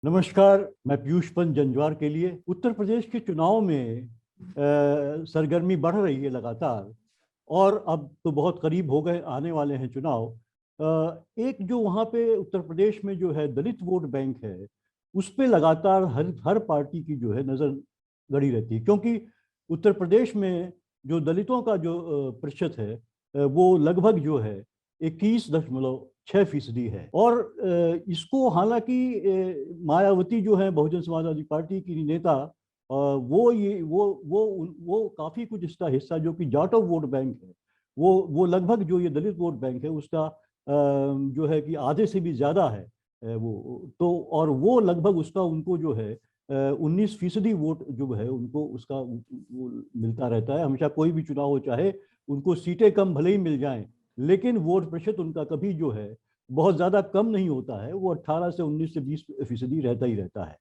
नमस्कार। मैं पीयूष पंत जंजवार के लिए। उत्तर प्रदेश के चुनाव में सरगर्मी बढ़ रही है लगातार, और अब तो बहुत करीब हो गए, आने वाले हैं चुनाव। एक जो वहाँ पे उत्तर प्रदेश में जो है दलित वोट बैंक है, उस पे लगातार हर हर पार्टी की जो है नज़र गड़ी रहती है, क्योंकि उत्तर प्रदेश में जो दलितों का जो प्रतिशत है, वो लगभग जो है 21.6% है। और इसको हालांकि मायावती जो है बहुजन समाजवादी पार्टी की नेता, वो काफी कुछ इसका हिस्सा, जो कि जाटव वोट बैंक है, वो लगभग जो ये दलित वोट बैंक है उसका जो है कि आधे से भी ज्यादा है। वो तो, और वो लगभग उसका उनको जो है 19% वोट जो है उनको उसका वो मिलता रहता है हमेशा। कोई भी चुनाव हो, चाहे उनको सीटें कम भले ही मिल जाएं, लेकिन वोट प्रतिशत उनका कभी जो है बहुत ज्यादा कम नहीं होता है। वो 18 से 19 से 20% रहता ही रहता है।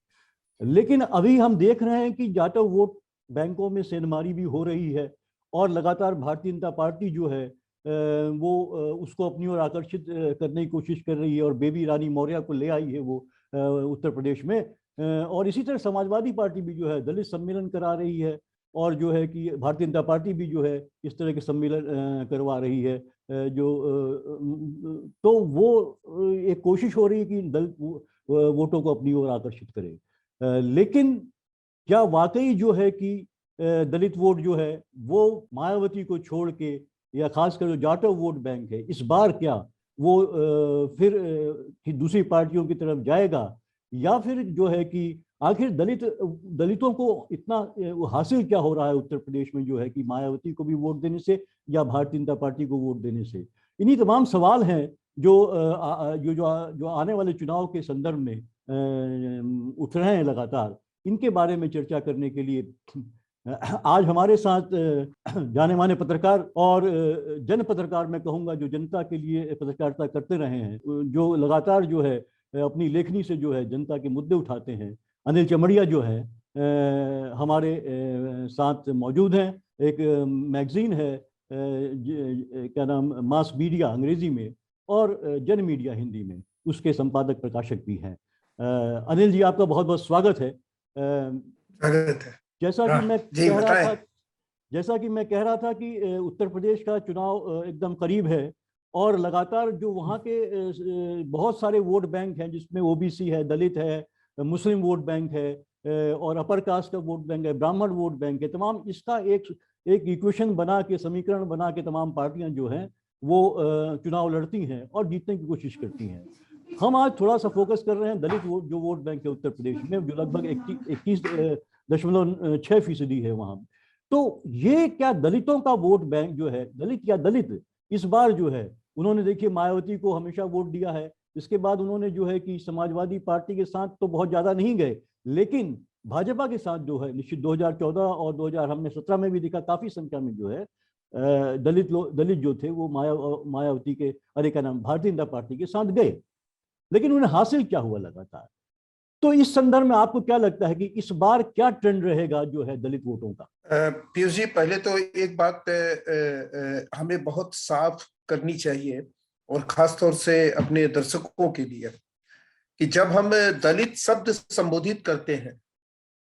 लेकिन अभी हम देख रहे हैं कि जाटव वोट बैंकों में सेंधमारी भी हो रही है, और लगातार भारतीय जनता पार्टी जो है वो उसको अपनी ओर आकर्षित करने की कोशिश कर रही है, और बेबी रानी मौर्य को ले आई है वो उत्तर प्रदेश में। और इसी तरह समाजवादी पार्टी भी जो है दलित सम्मेलन करा रही है, और जो है कि भारतीय जनता पार्टी भी जो है इस तरह के सम्मेलन करवा रही है। जो तो वो एक कोशिश हो रही है कि दलित वोटों को अपनी ओर आकर्षित करे। लेकिन क्या वाकई जो है कि दलित वोट जो है वो मायावती को छोड़ के, या खासकर जो जाटव वोट बैंक है, इस बार क्या वो फिर कि दूसरी पार्टियों की तरफ जाएगा, या फिर जो है कि आखिर दलितों को इतना हासिल क्या हो रहा है उत्तर प्रदेश में, जो है कि मायावती को भी वोट देने से या भारतीय जनता पार्टी को वोट देने से। इन्हीं तमाम सवाल हैं जो जो आने वाले चुनाव के संदर्भ में उठ रहे हैं लगातार। इनके बारे में चर्चा करने के लिए आज हमारे साथ जाने माने पत्रकार और जन पत्रकार, मैं कहूँगा, जो जनता के लिए पत्रकारिता करते रहे हैं, जो लगातार जो है अपनी लेखनी से जो है जनता के मुद्दे उठाते हैं, अनिल चमड़िया जो है हमारे साथ मौजूद हैं। एक मैगजीन है क्या नाम, मास मीडिया अंग्रेजी में, और जन मीडिया हिंदी में, उसके संपादक प्रकाशक भी हैं। अनिल जी, आपका बहुत बहुत स्वागत है। स्वागत है। जैसा कि मैं जी कह रहा बताएं। था जैसा कि मैं कह रहा था कि उत्तर प्रदेश का चुनाव एकदम करीब है, और लगातार जो वहाँ के बहुत सारे वोट बैंक हैं, जिसमें ओबीसी है, दलित है, मुस्लिम वोट बैंक है, और अपर कास्ट का वोट बैंक है, ब्राह्मण वोट बैंक है, तमाम इसका एक एक इक्वेशन बना के, समीकरण बना के तमाम पार्टियां जो हैं वो चुनाव लड़ती हैं और जीतने की कोशिश करती हैं। हम आज थोड़ा सा फोकस कर रहे हैं दलित वोट, जो वोट बैंक है उत्तर प्रदेश में, जो लगभग 21.6% है वहाँ। तो ये क्या दलितों का वोट बैंक जो है, दलित या दलित इस बार जो है, उन्होंने देखिए मायावती को हमेशा वोट दिया है। इसके बाद उन्होंने जो है कि समाजवादी पार्टी के साथ तो बहुत ज्यादा नहीं गए, लेकिन भाजपा के साथ जो है निश्चित 2014 और 2017 में भी दिखा, काफी संख्या में जो है दलित जो थे वो मायावती के, अरे क्या नाम, भारतीय जनता पार्टी के साथ गए। लेकिन उन्हें हासिल क्या हुआ लगातार? तो इस संदर्भ में आपको क्या लगता है कि इस बार क्या ट्रेंड रहेगा जो है दलित वोटों का? पीयूष जी, पहले तो एक बात हमें बहुत साफ करनी चाहिए, और खास तौर से अपने दर्शकों के लिए, कि जब हम दलित शब्द संबोधित करते हैं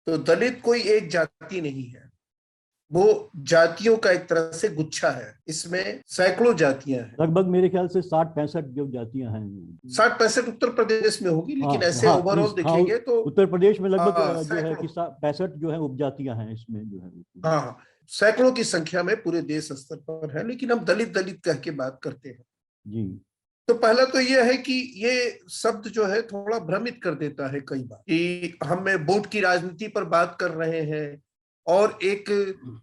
तो दलित कोई एक जाति नहीं है, वो जातियों का एक तरह से गुच्छा है। इसमें सैकड़ों जातियां हैं, लगभग मेरे ख्याल से 60-65 जो जातियां हैं। 60-65 उत्तर प्रदेश में होगी, हाँ लेकिन ऐसे हाँ, ओवरऑल हाँ, देखेंगे तो उत्तर प्रदेश में लगभग जो है सैकड़ों, कि 65 जो है उपजातियां हैं इसमें जो है। हाँ, सैकड़ों की संख्या में पूरे देश स्तर पर है, लेकिन हम दलित दलित कह के बात करते हैं। जी। तो पहला तो यह है कि ये शब्द जो है थोड़ा भ्रमित कर देता है कई बार, कि हम वोट की राजनीति पर बात कर रहे हैं, और एक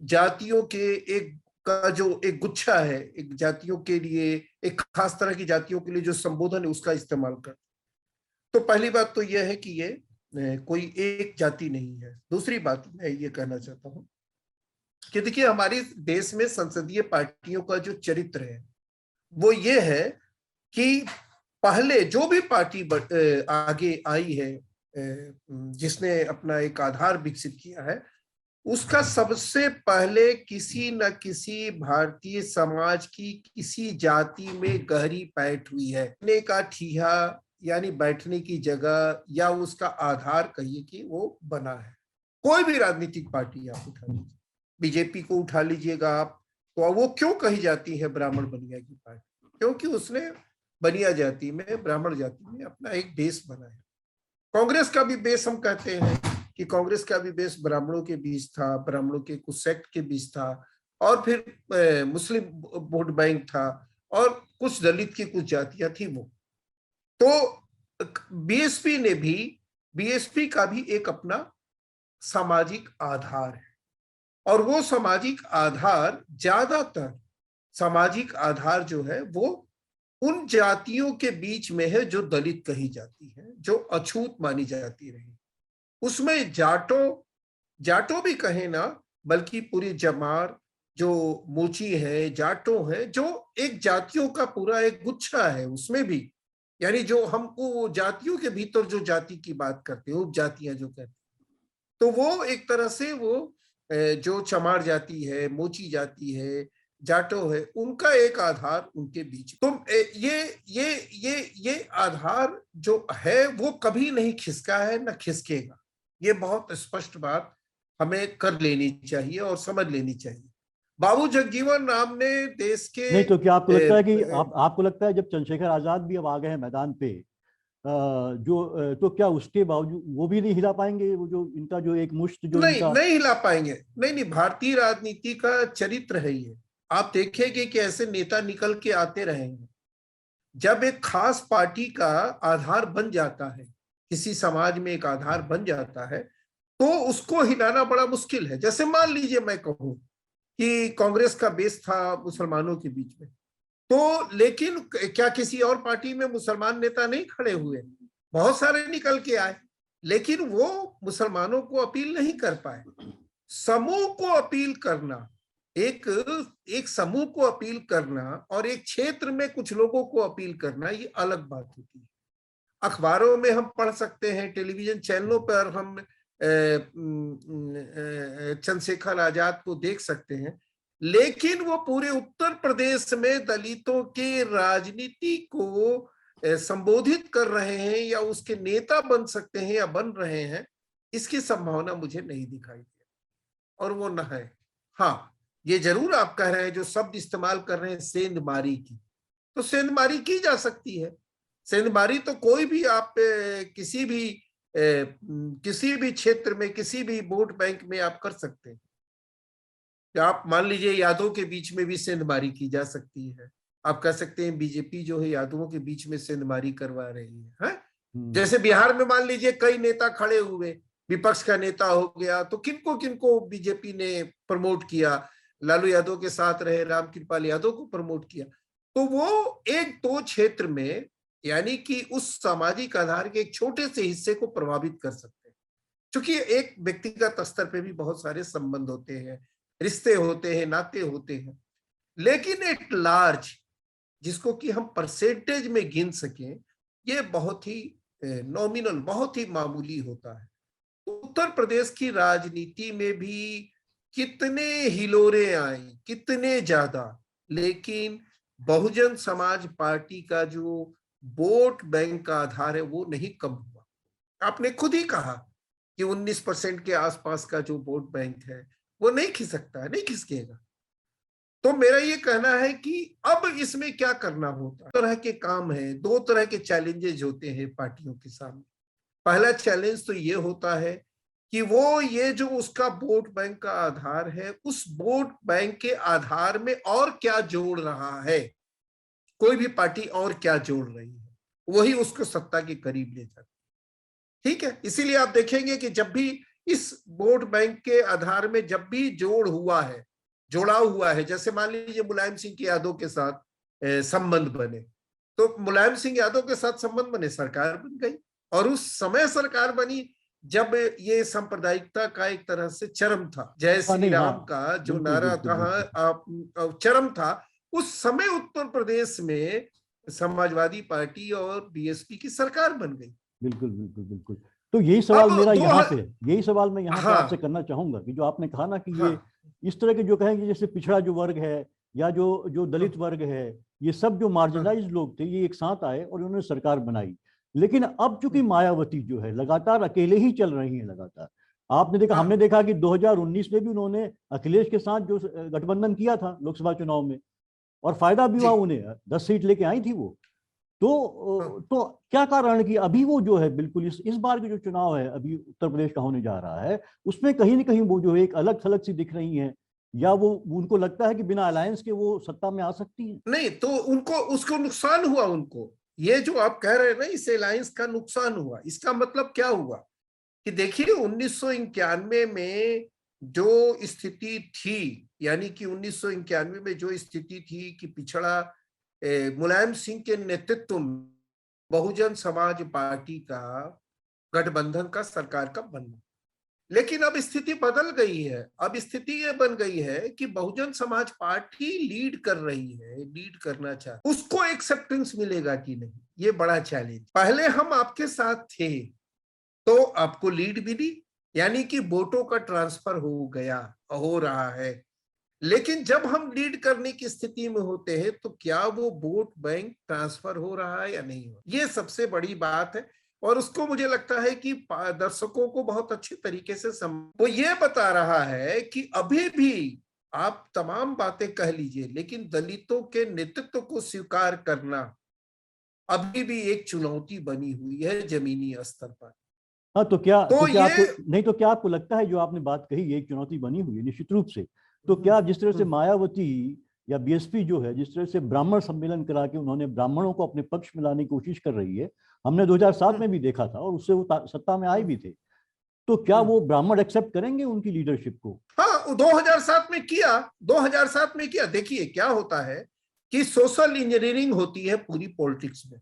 जातियों के एक का जो एक गुच्छा है, एक जातियों के लिए, एक खास तरह की जातियों के लिए जो संबोधन है उसका इस्तेमाल कर। तो पहली बात तो यह है कि ये कोई एक जाति नहीं है। दूसरी बात मैं ये कहना चाहता हूं कि देखिए, हमारे देश में संसदीय पार्टियों का जो चरित्र है वो ये है कि पहले जो भी पार्टी आगे आई है, जिसने अपना एक आधार विकसित किया है, उसका सबसे पहले किसी न किसी भारतीय समाज की किसी जाति में गहरी पैठ हुई है। ने का ठीहा यानी बैठने की जगह या उसका आधार कहिए कि वो बना है। कोई भी राजनीतिक पार्टी आप उठा लीजिए, बीजेपी को उठा लीजिएगा आप, तो वो क्यों कही जाती है ब्राह्मण बनिया की पार्टी? क्योंकि उसने बनिया जाति में, ब्राह्मण जाति में अपना एक बेस बनाया। कांग्रेस का भी बेस हम कहते हैं कि कांग्रेस का भी बेस ब्राह्मणों के बीच था, ब्राह्मणों के कुछ सेक्ट के बीच था, और फिर मुस्लिम वोट बैंक था, और कुछ दलित की कुछ जातियां थी वो। तो बीएसपी का भी एक अपना सामाजिक आधार है, और वो सामाजिक आधार, ज्यादातर सामाजिक आधार जो है वो उन जातियों के बीच में है जो दलित कही जाती है, जो अछूत मानी जाती रही। उसमें जाटो भी कहे ना, बल्कि पूरी जमार, जो मोची है, जाटो है, जो एक जातियों का पूरा एक गुच्छा है उसमें भी, यानी जो हमको जातियों के भीतर जो जाति की बात करते हैं, उपजातियां जो कहते हैं, तो वो एक तरह से वो जो चमार जाति है, मोची जाति है, जाटो है, उनका एक आधार उनके बीच। तो ये आधार जो है वो कभी नहीं खिसका है, न खिसकेगा। ये बहुत स्पष्ट बात हमें कर लेनी चाहिए और समझ लेनी चाहिए। बाबू जगजीवन राम ने देश के नहीं तो क्या आपको लगता है कि आपको लगता है जब चंद्रशेखर आजाद भी अब आ गए हैं मैदान पे, तो क्या उसके बावजूद वो भी नहीं हिला पाएंगे? वो जो इनका जो एक मुश्त जो नहीं इनका नहीं हिला पाएंगे। नहीं, भारतीय राजनीति का चरित्र है ये। आप देखेंगे कि ऐसे नेता निकल के आते रहेंगे। जब एक खास पार्टी का आधार बन जाता है, किसी समाज में एक आधार बन जाता है, तो उसको हिलाना बड़ा मुश्किल है। जैसे मान लीजिए मैं कहूं कि कांग्रेस का बेस था मुसलमानों के बीच में, तो लेकिन क्या किसी और पार्टी में मुसलमान नेता नहीं खड़े हुए? बहुत सारे निकल के आए, लेकिन वो मुसलमानों को अपील नहीं कर पाए। समूह को अपील करना, एक समूह को अपील करना और एक क्षेत्र में कुछ लोगों को अपील करना, ये अलग बात होती है। अखबारों में हम पढ़ सकते हैं, टेलीविजन चैनलों पर हम चंद्रशेखर आजाद को देख सकते हैं, लेकिन वो पूरे उत्तर प्रदेश में दलितों के राजनीति को संबोधित कर रहे हैं या उसके नेता बन सकते हैं या बन रहे हैं, इसकी संभावना मुझे नहीं दिखाई दे, और वो न है। हाँ, ये जरूर आप कह रहे हैं, जो शब्द इस्तेमाल कर रहे हैं सेंधमारी की, तो सेंधमारी की जा सकती है। सेंधमारी तो कोई भी आप किसी भी क्षेत्र में, किसी भी वोट बैंक में आप कर सकते हैं। आप मान लीजिए यादवों के बीच में भी सेंधमारी की जा सकती है। आप कह सकते हैं बीजेपी जो है यादवों के बीच में सेंधमारी करवा रही है? जैसे बिहार में मान लीजिए कई नेता खड़े हुए, विपक्ष का नेता हो गया, तो किनको बीजेपी ने प्रमोट किया? लालू यादव के साथ रहे रामकृपाल यादव को प्रमोट किया। तो वो एक दो क्षेत्र में, यानी कि उस सामाजिक आधार के एक छोटे से हिस्से को प्रभावित कर सकते हैं, क्योंकि एक व्यक्तिगत स्तर पे भी बहुत सारे संबंध होते हैं, रिश्ते होते हैं, नाते होते हैं। लेकिन एक लार्ज, जिसको कि हम परसेंटेज में गिन सकें, ये बहुत ही नॉमिनल, बहुत ही मामूली होता है। उत्तर प्रदेश की राजनीति में भी कितने हिलोरे आए, कितने ज्यादा, लेकिन बहुजन समाज पार्टी का जो वोट बैंक का आधार है वो नहीं कम हुआ। आपने खुद ही कहा कि 19% के आसपास का जो वोट बैंक है वो नहीं खिसकता है, नहीं खिसकेगा। तो मेरा ये कहना है कि अब इसमें क्या करना होता है, दो तरह के काम है, दो तरह के चैलेंजेस होते हैं पार्टियों के सामने। पहला चैलेंज तो ये होता है कि वो ये जो उसका वोट बैंक का आधार है, उस वोट बैंक के आधार में और क्या जोड़ रहा है, कोई भी पार्टी और क्या जोड़ रही है, वही उसको सत्ता के करीब ले जाती है। ठीक है, इसीलिए आप देखेंगे कि जब भी इस वोट बैंक के आधार में जब भी जोड़ाव हुआ है, जैसे मान लीजिए मुलायम सिंह के यादव के साथ संबंध बने, तो मुलायम सिंह यादव के साथ संबंध बने, सरकार बन गई। और उस समय सरकार बनी जब ये सांप्रदायिकता का एक तरह से चरम था, जय श्री राम का जो नारा था, चरम था। उस समय उत्तर प्रदेश में समाजवादी पार्टी और बीएसपी की सरकार बन गई। बिल्कुल बिल्कुल बिल्कुल। तो यही सवाल मेरा यहाँ पे, यही सवाल मैं यहाँ पे आपसे करना चाहूंगा कि जो आपने कहा ना कि ये इस तरह के जो कहेंगे जैसे पिछड़ा जो वर्ग है या जो दलित वर्ग है, ये सब जो मार्जिनलाइज्ड लोग थे, ये एक साथ आए और उन्होंने सरकार बनाई। लेकिन अब चूंकि मायावती जो है लगातार अकेले ही चल रही है लगातार। आपने देखा, हाँ। हमने देखा कि 2019 में भी उन्होंने अखिलेश के साथ जो गठबंधन किया था लोकसभा चुनाव में, और फायदा भी हुआ जी। उन्हें, 10 सीट लेके आई थी वो। हाँ। तो क्या कारण है कि अभी वो जो है बिल्कुल इस बार के जो चुनाव है अभी उत्तर प्रदेश का होने जा रहा है, उसमें कहीं ना कहीं वो जो है एक अलग थलग सी दिख रही है, या वो उनको लगता है कि बिना अलायंस के वो सत्ता में आ सकती है? नहीं तो उनको उसको नुकसान हुआ उनको, ये जो आप कह रहे हैं ना, इस अलायंस का नुकसान हुआ, इसका मतलब क्या हुआ कि देखिए 1991 में जो स्थिति थी, यानी कि 1991 में जो स्थिति थी कि पिछड़ा मुलायम सिंह के नेतृत्व में बहुजन समाज पार्टी का गठबंधन का सरकार का बनना, लेकिन अब स्थिति बदल गई है। अब स्थिति ये बन गई है कि बहुजन समाज पार्टी लीड कर रही है, लीड करना चाहती, उसको एक्सेप्टेंस मिलेगा कि नहीं, ये बड़ा चैलेंज। पहले हम आपके साथ थे तो आपको लीड मिली, यानी कि वोटों का ट्रांसफर हो रहा है, लेकिन जब हम लीड करने की स्थिति में होते हैं तो क्या वो वोट बैंक ट्रांसफर हो रहा है या नहीं हो, ये सबसे बड़ी बात है। और उसको मुझे लगता है कि दर्शकों को बहुत अच्छे तरीके से वो ये बता रहा है कि अभी भी आप तमाम बातें कह लीजिए, लेकिन दलितों के नेतृत्व को स्वीकार करना अभी भी एक चुनौती बनी हुई है जमीनी स्तर पर। हाँ, तो क्या ये आपको नहीं, तो क्या आपको लगता है जो आपने बात कही ये एक चुनौती बनी हुई है निश्चित रूप से? तो क्या जिस तरह से मायावती या बीएसपी जो है जिस तरह से ब्राह्मण सम्मेलन करा के उन्होंने ब्राह्मणों को अपने पक्ष में लाने की कोशिश कर रही है, हमने 2007 में भी देखा था और उससे वो सत्ता में आए भी थे, तो क्या वो ब्राह्मण एक्सेप्ट करेंगे उनकी लीडरशिप को? हाँ, 2007 में किया, 2007 में किया। देखिए क्या होता है कि सोशल इंजीनियरिंग होती है पूरी पॉलिटिक्स में।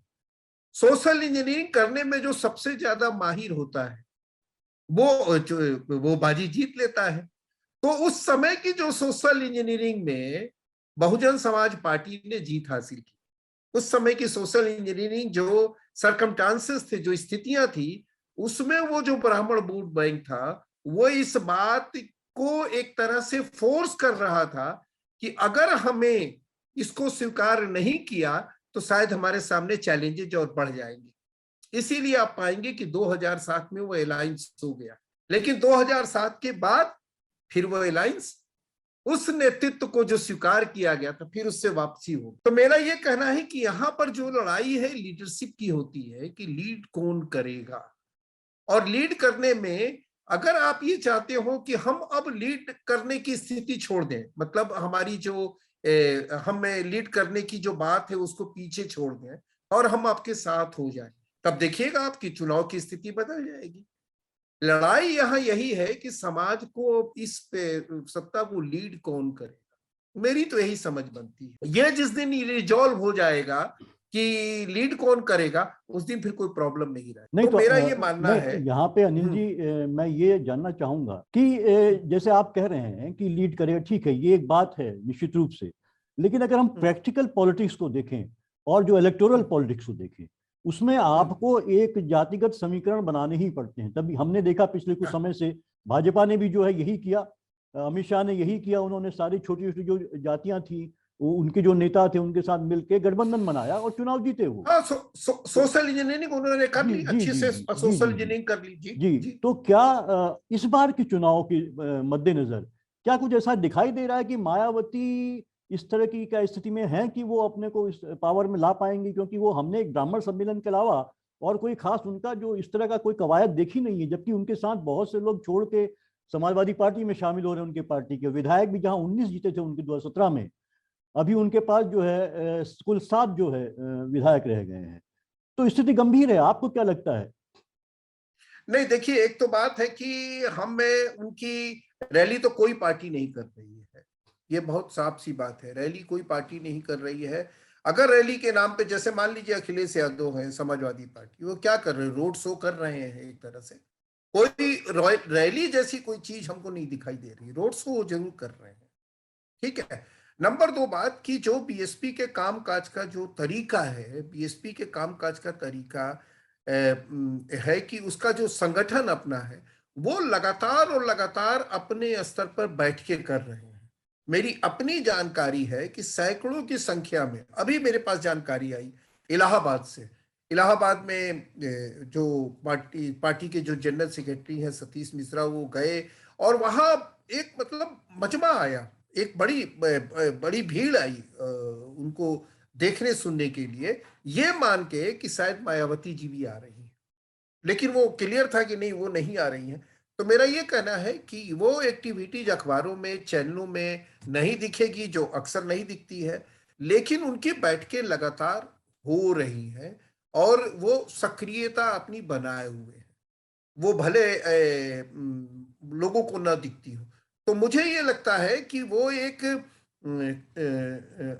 सोशल इंजीनियरिंग करने में जो सबसे ज्यादा माहिर होता है वो बाजी जीत लेता है। तो उस समय की जो सोशल इंजीनियरिंग में बहुजन समाज पार्टी ने जीत हासिल की। उस समय की सोशल इंजीनियरिंग जो सरकमस्टांसेस थे, जो स्थितियां थी, उसमें वो जो ब्राह्मण वोट बैंक था वो इस बात को एक तरह से फोर्स कर रहा था कि अगर हमें इसको स्वीकार नहीं किया तो शायद हमारे सामने चैलेंजेज और बढ़ जाएंगे। इसीलिए आप पाएंगे कि 2007 में वो अलायंस हो गया, लेकिन 2007 के बाद फिर वो अलायंस उस नेतृत्व को जो स्वीकार किया गया था फिर उससे वापसी हो। तो मेरा ये कहना है कि यहां पर जो लड़ाई है लीडरशिप की होती है कि लीड कौन करेगा, और लीड करने में अगर आप ये चाहते हो कि हम अब लीड करने की स्थिति छोड़ दें, मतलब हमारी जो हमें लीड करने की जो बात है उसको पीछे छोड़ दें और हम आपके साथ हो जाएं, तब देखिएगा आपकी चुनाव की स्थिति बदल जाएगी। लड़ाई यहाँ यही है कि समाज को इस पे सत्ता को लीड कौन करेगा, मेरी तो यही समझ बनती है। ये जिस दिन रिजॉल्व हो जाएगा कि लीड कौन करेगा उस दिन फिर कोई प्रॉब्लम नहीं रहेगा। नहीं तो तो मेरा ये मानना नहीं, है। यहाँ पे अनिल जी मैं ये जानना चाहूंगा कि जैसे आप कह रहे हैं कि लीड करेगा, ठीक है, ये एक बात है निश्चित रूप से, लेकिन अगर हम प्रैक्टिकल पॉलिटिक्स को देखें और जो इलेक्टोरल पॉलिटिक्स को देखें, उसमें आपको एक जातिगत समीकरण बनाने ही पड़ते हैं। तभी हमने देखा पिछले कुछ समय से भाजपा ने भी जो है यही किया, अमित शाह ने यही किया, उन्होंने सारी छोटी छोटी जो जातियां थी वो उनके जो नेता थे उनके साथ मिलकर गठबंधन बनाया और चुनाव जीते वो। हाँ, तो सोशल इंजीनियरिंग उन्होंने कर जी ली, जी अच्छे जी से जी जी सोशल जी जी इंजीनियरिंग कर ली। जी जी। जी। तो क्या इस बार के चुनाव के मद्देनजर क्या कुछ ऐसा दिखाई दे रहा है कि मायावती इस तरह की क्या स्थिति में है कि वो अपने को इस पावर में ला पाएंगी? क्योंकि वो हमने एक ब्राह्मण सम्मेलन के अलावा और कोई खास उनका जो इस तरह का कोई कवायद देखी नहीं है, जबकि उनके साथ बहुत से लोग छोड़ के समाजवादी पार्टी में शामिल हो रहे हैं। उनके पार्टी के विधायक भी जहां 19 जीते थे उनके 2017 में, अभी उनके पास जो है कुल 7 जो है विधायक रह गए हैं। तो स्थिति गंभीर है, आपको क्या लगता है? नहीं देखिए, एक तो बात है कि हमें उनकी रैली तो कोई पार्टी नहीं कर रही है, ये बहुत साफ सी बात है, रैली कोई पार्टी नहीं कर रही है। अगर रैली के नाम पे, जैसे मान लीजिए अखिलेश यादव है समाजवादी पार्टी, वो क्या कर रहे हैं, रोड शो कर रहे हैं एक तरह से। कोई रैली जैसी कोई चीज हमको नहीं दिखाई दे रही, रोड शो जरूर कर रहे हैं। ठीक है। नंबर 2 बात कि जो बीएसपी के कामकाज का जो तरीका है, बीएसपी के कामकाज का तरीका है कि उसका जो संगठन अपना है वो लगातार और लगातार अपने स्तर पर बैठ के कर रहे हैं। मेरी अपनी जानकारी है कि सैकड़ों की संख्या में, अभी मेरे पास जानकारी आई इलाहाबाद से, इलाहाबाद में जो पार्टी के जो जनरल सेक्रेटरी हैं सतीश मिश्रा, वो गए और वहां एक मतलब मजमा आया, एक बड़ी भीड़ आई उनको देखने सुनने के लिए, ये मान के कि शायद मायावती जी भी आ रही हैं। लेकिन वो क्लियर था कि नहीं, वो नहीं आ रही हैं। तो मेरा ये कहना है कि वो एक्टिविटीज अखबारों में, चैनलों में नहीं दिखेगी, जो अक्सर नहीं दिखती है, लेकिन उनकी बैठकें लगातार हो रही हैं और वो सक्रियता अपनी बनाए हुए हैं। वो भले लोगों को ना दिखती हो। तो मुझे ये लगता है कि वो एक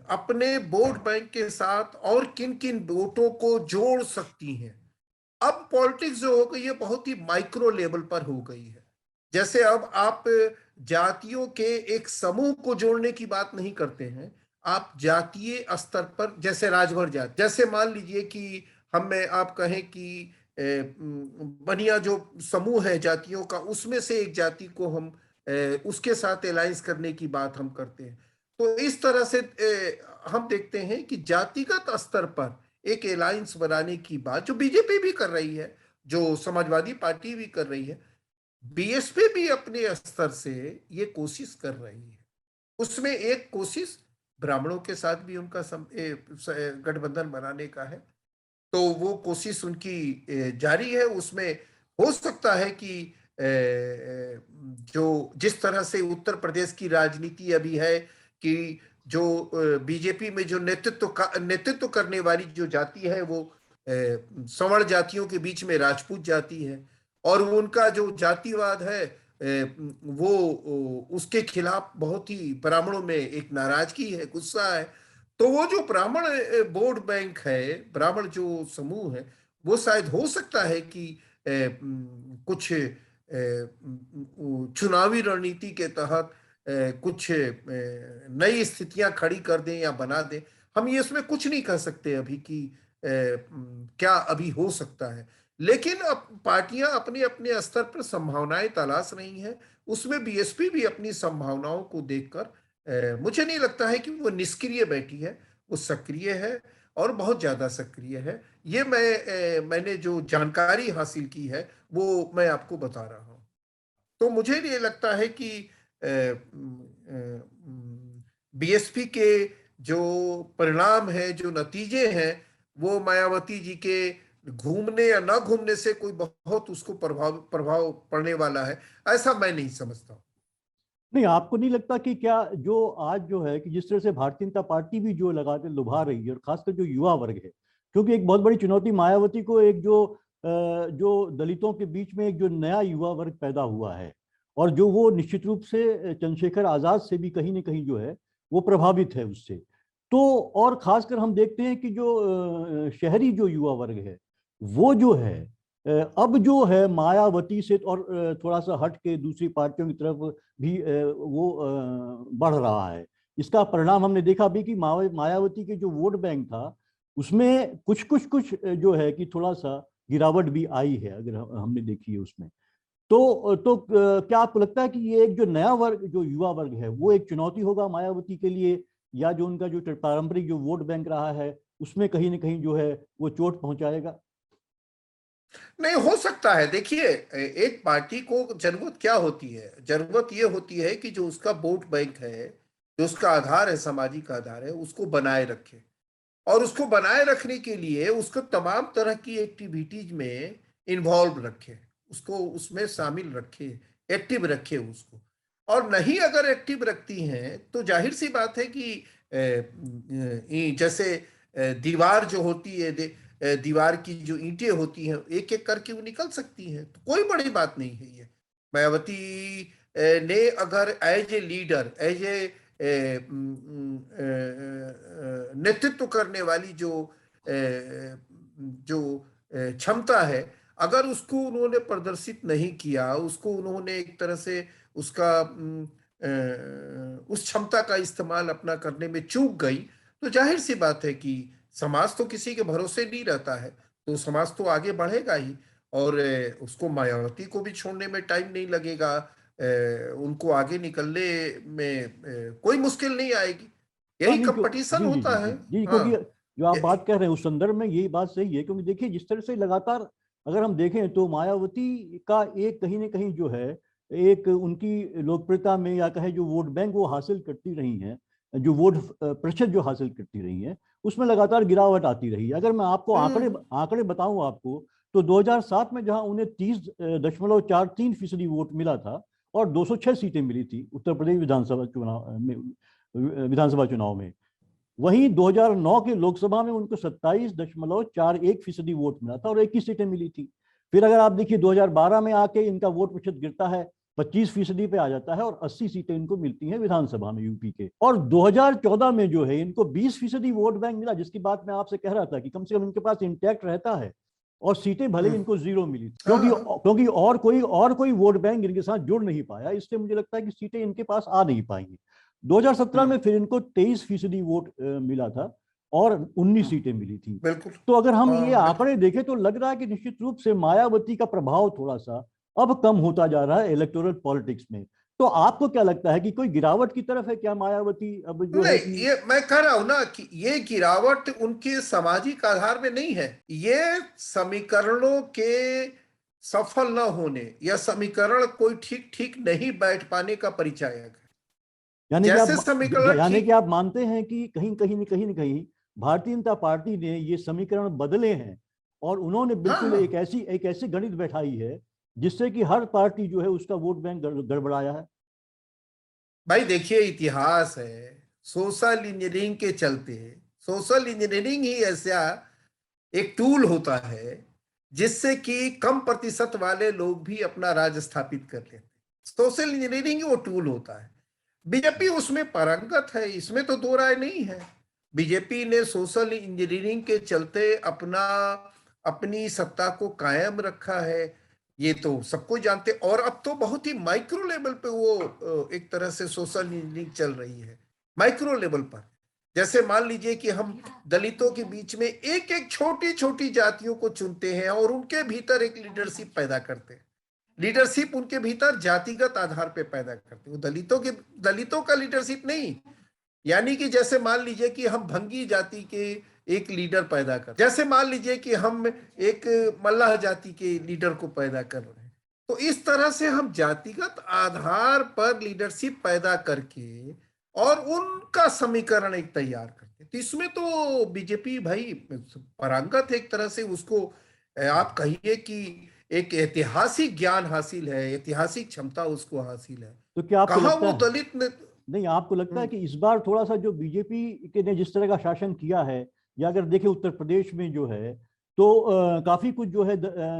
अपने वोट बैंक के साथ और किन किन वोटों को जोड़ सकती हैं। अब पॉलिटिक्स जो हो गई है बहुत ही माइक्रो लेवल पर हो गई है। जैसे अब आप जातियों के एक समूह को जोड़ने की बात नहीं करते हैं, आप जातीय स्तर पर, जैसे राजभर जाति, जैसे मान लीजिए कि हम में आप कहें कि बनिया जो समूह है जातियों का, उसमें से एक जाति को हम उसके साथ अलायंस करने की बात हम करते हैं। तो इस तरह से हम देखते हैं कि जातिगत स्तर पर एक अलायंस बनाने की बात जो बीजेपी भी कर रही है, जो समाजवादी पार्टी भी कर रही है, बीएसपी भी अपने स्तर से ये कोशिश कर रही है। उसमें एक कोशिश ब्राह्मणों के साथ भी उनका गठबंधन बनाने का है। तो वो कोशिश उनकी जारी है। उसमें हो सकता है कि जो जिस तरह से उत्तर प्रदेश की राजनीति अभी है कि जो बीजेपी में जो नेतृत्व करने वाली जो जाति है वो सवर्ण जातियों के बीच में राजपूत जाति है, और उनका जो जातिवाद है वो उसके खिलाफ बहुत ही ब्राह्मणों में एक नाराजगी है, गुस्सा है। तो वो जो ब्राह्मण वोट बैंक है, ब्राह्मण जो समूह है, वो शायद हो सकता है कि कुछ चुनावी रणनीति के तहत कुछ नई स्थितियां खड़ी कर दें या बना दें। हम ये इसमें कुछ नहीं कह सकते अभी कि क्या अभी हो सकता है। लेकिन अब पार्टियां अपने अपने स्तर पर संभावनाएं तलाश रही हैं। उसमें बीएसपी भी अपनी संभावनाओं को देखकर मुझे नहीं लगता है कि वो निष्क्रिय बैठी है, वो सक्रिय है और बहुत ज्यादा सक्रिय है। ये मैंने जो जानकारी हासिल की है वो मैं आपको बता रहा हूं। तो मुझे ये लगता है कि बीएसपी के जो परिणाम है, जो नतीजे हैं, वो मायावती जी के घूमने या ना घूमने से कोई बहुत उसको प्रभाव प्रभाव पड़ने वाला है, ऐसा मैं नहीं समझता। नहीं, आपको नहीं लगता कि क्या जो आज जो है कि जिस तरह से भारतीय जनता पार्टी भी जो लगाते लुभा रही है, और खासकर जो युवा वर्ग है, क्योंकि एक बहुत बड़ी चुनौती मायावती को एक जो दलितों के बीच में एक जो नया युवा वर्ग पैदा हुआ है, और जो वो निश्चित रूप से चंद्रशेखर आजाद से भी कहीं ना कहीं जो है वो प्रभावित है उससे। तो और खासकर हम देखते हैं कि जो शहरी जो युवा वर्ग है वो जो है अब जो है मायावती से और थोड़ा सा हट के दूसरी पार्टियों की तरफ भी वो बढ़ रहा है। इसका परिणाम हमने देखा भी कि मायावती के जो वोट बैंक था उसमें कुछ जो है कि थोड़ा सा गिरावट भी आई है, अगर हमने देखी है उसमें। तो क्या आपको लगता है कि ये एक जो नया वर्ग, जो युवा वर्ग है, वो एक चुनौती होगा मायावती के लिए, या जो उनका जो पारंपरिक जो वोट बैंक रहा है उसमें कहीं ना कहीं जो है वो चोट पहुंचाएगा? नहीं, हो सकता है। देखिए, एक पार्टी को जरूरत क्या होती है? जरूरत ये होती है कि जो उसका वोट बैंक है, जो उसका आधार है, सामाजिक आधार है, उसको बनाए रखे। और उसको बनाए रखने के लिए उसको तमाम तरह की एक्टिविटीज में इन्वॉल्व रखे, उसको उसमें शामिल रखे, एक्टिव रखे उसको। और नहीं अगर एक्टिव रखती हैं तो जाहिर सी बात है कि जैसे दीवार जो होती है, दीवार की जो ईंटें होती हैं, एक एक करके वो निकल सकती हैं। तो कोई बड़ी बात नहीं है ये। मायावती ने अगर as a leader, as a नेतृत्व करने वाली जो क्षमता है, अगर उसको उन्होंने प्रदर्शित नहीं किया, उसको उन्होंने एक तरह से उसका उस क्षमता का इस्तेमाल अपना करने में चूक गई, तो जाहिर सी बात है कि समाज तो किसी के भरोसे नहीं रहता है, तो समाज तो आगे बढ़ेगा ही। और उसको मायावती को भी छोड़ने में टाइम नहीं लगेगा। उनको आगे निकलने में कोई मुश्किल नहीं आएगी। हाँ यही नहीं, कंपटीशन जी जी होता जी है। जी जी, क्योंकि हाँ। जो आप बात कह रहे हैं उस संदर्भ में यही बात सही है, क्योंकि देखिए जिस तरह से लगातार अगर हम देखें तो मायावती का एक कहीं ना कहीं जो है एक उनकी लोकप्रियता में या कहे जो वोट बैंक वो हासिल करती रही हैं, जो वोट प्रतिशत जो हासिल करती रही हैं, उसमें लगातार गिरावट आती रही है। अगर मैं आपको आंकड़े आंकड़े बताऊं आपको, तो 2007 में जहां उन्हें 30.43% वोट मिला था और 206 सीटें मिली थी उत्तर प्रदेश विधानसभा चुनाव में, वहीं 2009 के लोकसभा में उनको 27.41% वोट मिला था और 21 सीटें मिली थी। फिर अगर आप देखिए 2012 में आके इनका वोट प्रतिशत गिरता है, 25% पे आ जाता है और 80 सीटें इनको मिलती हैं विधानसभा में यूपी के। और 2014 में जो है इनको 20% वोट बैंक मिला, जिसकी बात मैं आपसे कह रहा था कि कम से कम इनके पास इंटैक्ट रहता है, और सीटें भले इनको 0 मिली क्योंकि क्योंकि और कोई वोट बैंक इनके साथ जुड़ नहीं पाया, इसलिए मुझे लगता है कि सीटें इनके पास आ नहीं पाएंगी। 2017 में फिर इनको 23% वोट मिला था और 19 सीटें मिली थी। बिल्कुल। तो अगर हम ये आंकड़े देखें तो लग रहा है कि निश्चित रूप से मायावती का प्रभाव थोड़ा सा अब कम होता जा रहा है इलेक्टोरल पॉलिटिक्स में। तो आपको क्या लगता है कि कोई गिरावट की तरफ है क्या मायावती अब जो है नहीं, ये मैं कह रहा हूं ना कि ये गिरावट उनके सामाजिक आधार में नहीं है, ये समीकरणों के सफल न होने या समीकरण कोई ठीक ठीक नहीं बैठ पाने का परिचायक है। जैसे समीकरण यानी कि ठीक, आप मानते हैं कि कहीं भारतीय जनता पार्टी ने ये समीकरण बदले हैं और उन्होंने बिल्कुल हाँ, एक ऐसी गणित बैठाई है जिससे कि हर पार्टी जो है उसका वोट बैंक गड़बड़ाया है। भाई देखिए इतिहास है, सोशल इंजीनियरिंग के चलते, सोशल इंजीनियरिंग ही ऐसा एक टूल होता है जिससे कि कम प्रतिशत वाले लोग भी अपना राज स्थापित कर लेते हैं। सोशल इंजीनियरिंग ही वो टूल होता है। बीजेपी उसमें पारंगत है, इसमें तो दो राय नहीं है। बीजेपी ने सोशल इंजीनियरिंग के चलते अपनी सत्ता को कायम रखा है, ये तो सबको जानते। और अब तो बहुत ही माइक्रो लेवल पे वो एक तरह से सोशल इंजीनियरिंग चल रही है, माइक्रो लेवल पर। जैसे मान लीजिए कि हम दलितों के बीच में एक एक छोटी छोटी जातियों को चुनते हैं और उनके भीतर एक लीडरशिप पैदा करते हैं। लीडरशिप उनके भीतर जातिगत आधार पे पैदा करते हैं, दलितों का लीडरशिप नहीं। यानी कि जैसे मान लीजिए कि हम भंगी जाति के एक लीडर पैदा कर, जैसे मान लीजिए कि हम एक मल्लाह जाति के लीडर को पैदा कर रहे हैं, तो इस तरह से हम जातिगत आधार पर लीडरशिप पैदा करके और उनका समीकरण एक तैयार करते। तो इसमें तो बीजेपी भाई पारंगत है एक तरह से। उसको आप कहिए कि एक ऐतिहासिक ज्ञान हासिल है, ऐतिहासिक क्षमता उसको हासिल है। तो क्या आपको कहा लगता वो है, दलित ने, नहीं आपको लगता है कि इस बार थोड़ा सा जो बीजेपी के ने जिस तरह का शासन किया है, या अगर देखें उत्तर प्रदेश में जो है तो काफी कुछ जो है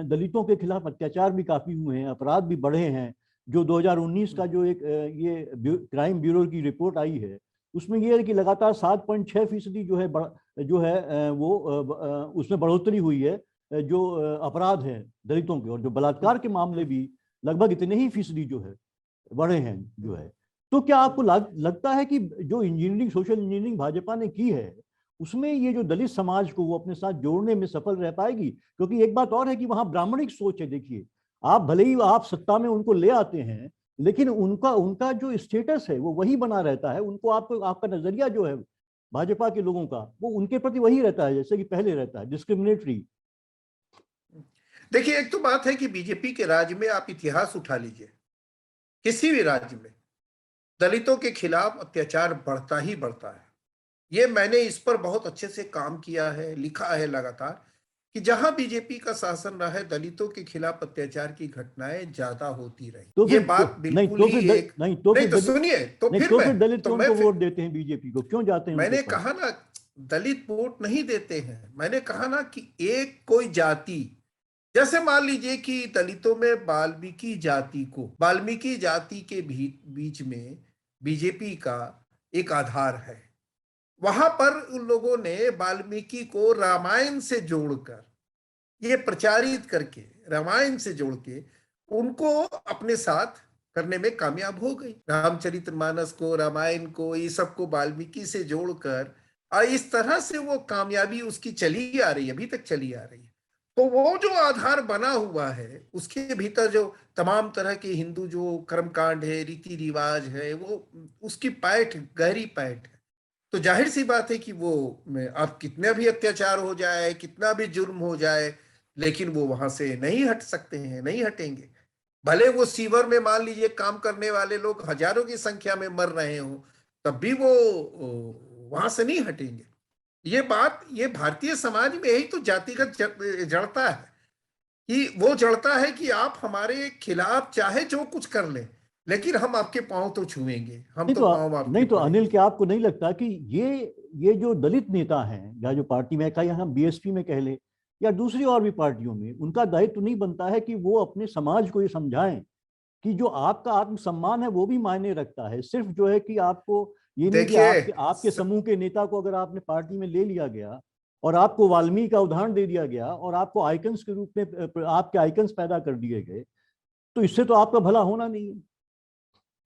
दलितों के खिलाफ अत्याचार भी काफी हुए हैं, अपराध भी बढ़े हैं। जो 2019 का जो एक ये क्राइम ब्यूरो की रिपोर्ट आई है उसमें ये है कि लगातार 7.6% जो है जो है उसमें बढ़ोतरी हुई है जो अपराध है दलितों के, और जो बलात्कार के मामले भी लगभग इतने ही फीसदी जो है बढ़े हैं जो है। तो क्या आपको लगता है कि जो इंजीनियरिंग सोशल इंजीनियरिंग भाजपा ने की है उसमें ये जो दलित समाज को वो अपने साथ जोड़ने में सफल रह पाएगी? क्योंकि एक बात और है कि वहां ब्राह्मणिक सोच है। देखिए आप भले ही आप सत्ता में उनको ले आते हैं, लेकिन उनका उनका जो स्टेटस है वो वही बना रहता है। उनको आपको आपका नजरिया जो है भाजपा के लोगों का वो उनके प्रति वही रहता है जैसे कि पहले रहता है, डिस्क्रिमिनेटरी। देखिए एक तो बात है कि बीजेपी के राज्य में आप इतिहास उठा लीजिए, किसी भी राज्य में दलितों के खिलाफ अत्याचार बढ़ता ही बढ़ता है। ये मैंने इस पर बहुत अच्छे से काम किया है, लिखा है लगातार कि जहां बीजेपी का शासन रहा है दलितों के खिलाफ अत्याचार की घटनाएं ज्यादा होती रही। तो ये फिर बात नहीं बिल्कुल तो ही एक, नहीं तो नहीं फिर तो सुनिए, नहीं तो फिर दलित क्यों उनको वोट देते हैं? बीजेपी को क्यों जाते हैं उनके मैंने पास? कहा ना दलित वोट नहीं देते हैं। मैंने कहा ना कि एक कोई जाति, जैसे मान लीजिए कि दलितों में वाल्मीकि जाति के बीच में बीजेपी का एक आधार है। वहां पर उन लोगों ने वाल्मीकि को रामायण से जोड़कर, ये प्रचारित करके, रामायण से जोड़ के उनको अपने साथ करने में कामयाब हो गई। रामचरितमानस को, रामायण को, ये सबको वाल्मीकि से जोड़कर, और इस तरह से वो कामयाबी उसकी चली आ रही है, अभी तक चली आ रही है। तो वो जो आधार बना हुआ है उसके भीतर जो तमाम तरह के हिंदू जो कर्मकांड है, रीति रिवाज है, वो उसकी पैठ, गहरी पैठ है। तो जाहिर सी बात है कि वो आप कितना भी अत्याचार हो जाए, कितना भी जुर्म हो जाए, लेकिन वो वहां से नहीं हट सकते हैं, नहीं हटेंगे। भले वो सीवर में मान लीजिए काम करने वाले लोग हजारों की संख्या में मर रहे हो, तब भी वो वहां से नहीं हटेंगे। ये बात, ये भारतीय समाज में यही तो जातिगत जड़ता है, कि वो जड़ता है कि आप हमारे खिलाफ चाहे जो कुछ कर लें, लेकिन हम आपके पांव तो छुएंगे, हम नहीं तो तो पांव आपके नहीं तो अनिल, पड़ेंगे। क्या आपको नहीं लगता कि ये जो दलित नेता हैं या जो पार्टी में, कहीं हम बीएसपी में कह लें या दूसरी और भी पार्टियों में, उनका दायित्व नहीं बनता है कि वो अपने समाज को ये समझाएं कि जो आपका आत्मसम्मान है वो भी मायने रखता है। सिर्फ जो है कि आपको ये नहीं कि देखिए आपके आपके समूह के नेता को अगर आपने पार्टी में ले लिया गया और आपको वाल्मीकि का उदाहरण दे दिया गया और आपको आइकन्स के रूप में आपके आइकन्स पैदा कर दिए गए, तो इससे तो आपका भला होना नहीं है।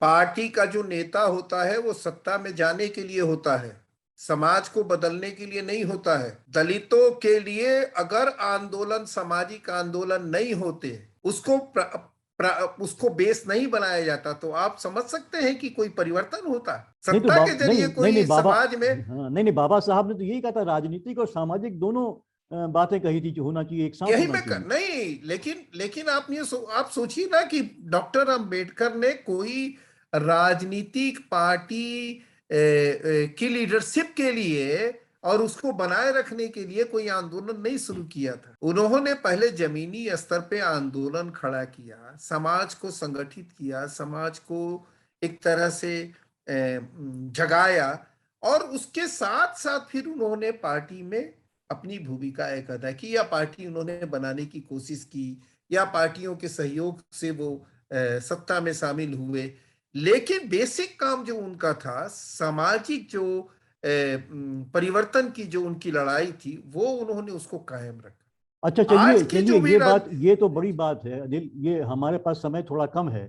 पार्टी का जो नेता होता है वो सत्ता में जाने के लिए होता है, समाज को बदलने के लिए नहीं होता है। दलितों के लिए अगर आंदोलन सामाजिक आंदोलन नहीं होते, उसको बेस नहीं बनाया जाता, तो आप समझ सकते हैं कि कोई परिवर्तन होता नहीं तो सत्ता के नहीं जरिए नहीं नहीं कोई बाबा, समाज में। हाँ नहीं नहीं, बाबा साहब ने तो यही कहा था, राजनीतिक और सामाजिक दोनों बातें कही थी कि होना चाहिए, एक साथ यही होना चाहिए। नहीं, लेकिन लेकिन आप सोचिए ना कि डॉक्टर अंबेडकर ने कोई राजनीतिक पार्टी की लीडरशिप के लिए और उसको बनाए रखने के लिए कोई आंदोलन नहीं शुरू किया था। उन्होंने पहले जमीनी स्तर पे आंदोलन खड़ा किया, समाज को संगठित किया, समाज को एक तरह से जगाया, और उसके साथ साथ फिर उन्होंने पार्टी में अपनी भूमिका एक अदा की, या पार्टी उन्होंने बनाने की कोशिश की, या पार्टियों के सहयोग से वो सत्ता में शामिल हुए। लेकिन बेसिक काम जो उनका था, सामाजिक जो परिवर्तन की जो उनकी लड़ाई थी, वो उन्होंने उसको कायम अच्छा रखा। चलिए आज की चलिए, जो भी ये बात, ये तो बड़ी बात है अनिल, ये हमारे पास समय थोड़ा कम है।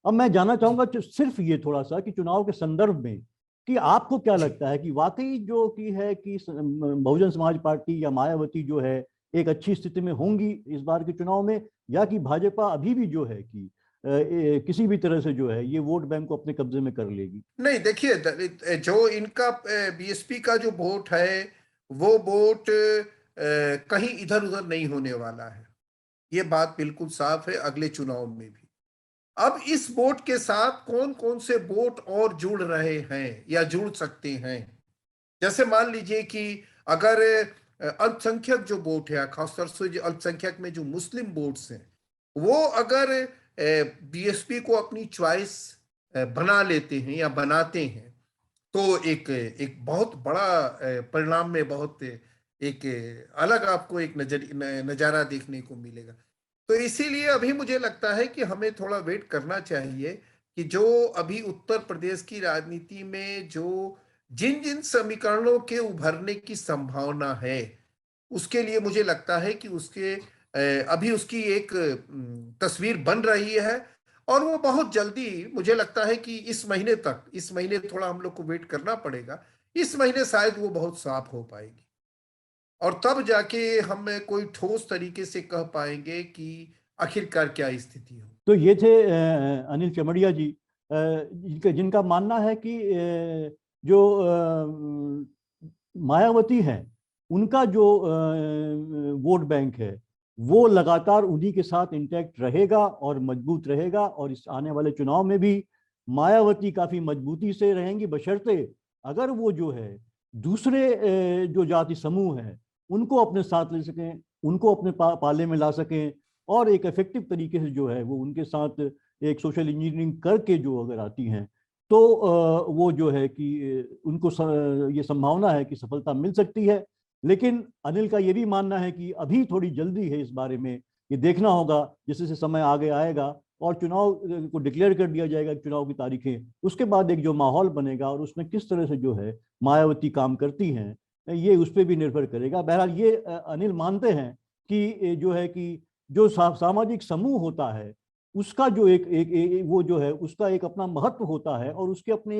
अब मैं जानना जी चाहूंगा सिर्फ ये थोड़ा सा कि चुनाव के संदर्भ में कि आपको क्या जी लगता है कि वाकई जो कि है कि बहुजन समाज पार्टी या मायावती जो है एक अच्छी स्थिति में होंगी इस बार के चुनाव में, या कि भाजपा अभी भी जो है कि किसी भी तरह से जो है ये वोट बैंक को अपने कब्जे में कर लेगी? नहीं, देखिए जो इनका बीएसपी का जो वोट है, वो वोट कहीं इधर उधर नहीं होने वाला है। ये बात बिल्कुल साफ है अगले चुनाव में भी। अब इस वोट के साथ कौन कौन से वोट और जुड़ रहे हैं या जुड़ सकते हैं, जैसे मान लीजिए कि अगर अल्पसंख्यक जो वोट है, खासतौर से जो अल्पसंख्यक में जो मुस्लिम वोट्स हैं, वो अगर बीएसपी को अपनी चॉइस बना लेते हैं या बनाते हैं, तो एक एक बहुत बड़ा परिणाम में बहुत एक अलग आपको एक नजारा देखने को मिलेगा। तो इसीलिए अभी मुझे लगता है कि हमें थोड़ा वेट करना चाहिए कि जो अभी उत्तर प्रदेश की राजनीति में जो जिन जिन समीकरणों के उभरने की संभावना है, उसके लिए मुझे लगता है कि अभी उसकी एक तस्वीर बन रही है। और वो बहुत जल्दी, मुझे लगता है कि इस महीने थोड़ा हम लोग को वेट करना पड़ेगा, इस महीने शायद वो बहुत साफ हो पाएगी, और तब जाके हम कोई ठोस तरीके से कह पाएंगे कि आखिरकार क्या स्थिति हो। तो ये थे अनिल चमड़िया जी, जिनका मानना है कि जो मायावती हैं उनका जो वोट बैंक है वो लगातार उन्हीं के साथ इंटैक्ट रहेगा और मजबूत रहेगा, और इस आने वाले चुनाव में भी मायावती काफी मजबूती से रहेंगी, बशर्ते अगर वो जो है दूसरे जो जाति समूह हैं उनको अपने साथ ले सकें, उनको अपने पाले में ला सकें, और एक इफेक्टिव तरीके से जो है वो उनके साथ एक सोशल इंजीनियरिंग करके जो अगर आती हैं, तो वो जो है कि उनको ये संभावना है कि सफलता मिल सकती है। लेकिन अनिल का ये भी मानना है कि अभी थोड़ी जल्दी है इस बारे में, ये देखना होगा जैसे जैसे समय आगे आएगा और चुनाव को डिक्लेयर कर दिया जाएगा, चुनाव की तारीखें, उसके बाद एक जो माहौल बनेगा और उसमें किस तरह से जो है मायावती काम करती हैं, ये उस पर भी निर्भर करेगा। बहरहाल ये अनिल मानते हैं कि जो है कि जो सामाजिक समूह होता है उसका जो एक वो जो है उसका एक अपना महत्व होता है, और उसके अपने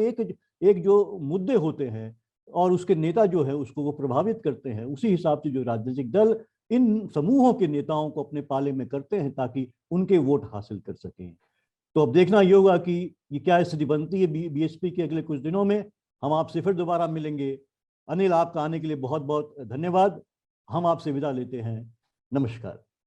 एक जो मुद्दे होते हैं और उसके नेता जो है उसको वो प्रभावित करते हैं। उसी हिसाब से जो राजनीतिक दल इन समूहों के नेताओं को अपने पाले में करते हैं ताकि उनके वोट हासिल कर सकें। तो अब देखना ये होगा कि ये क्या स्थिति बनती है बीएसपी के अगले कुछ दिनों में। हम आपसे फिर दोबारा मिलेंगे। अनिल, आपका आने के लिए बहुत बहुत धन्यवाद। हम आपसे विदा लेते हैं। नमस्कार।